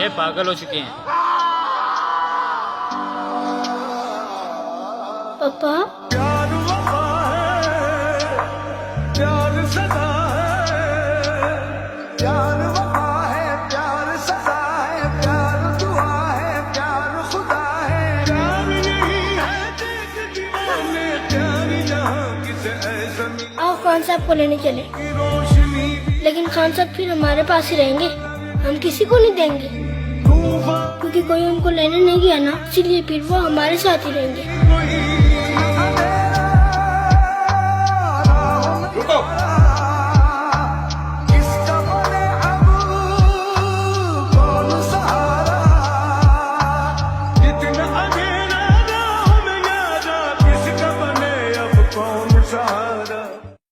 ये पागल हो चुके हैं। पापा प्यार वफा है, प्यार सदा है, प्यार वफा है, प्यार सदा है, प्यार दुआ है, प्यार खुदा है, प्यार यही है देख दीवाने, प्यार यहाँ किसे ऐसा मिला आओ खान साहब को लेने चले। की रोशनी लेकिन खान साहब फिर हमारे पास ही रहेंगे, हम किसी को नहीं देंगे, तूफान क्योंकि कोई उनको लेने नहीं गया ना, इसीलिए फिर वो हमारे साथ ही रहेंगे।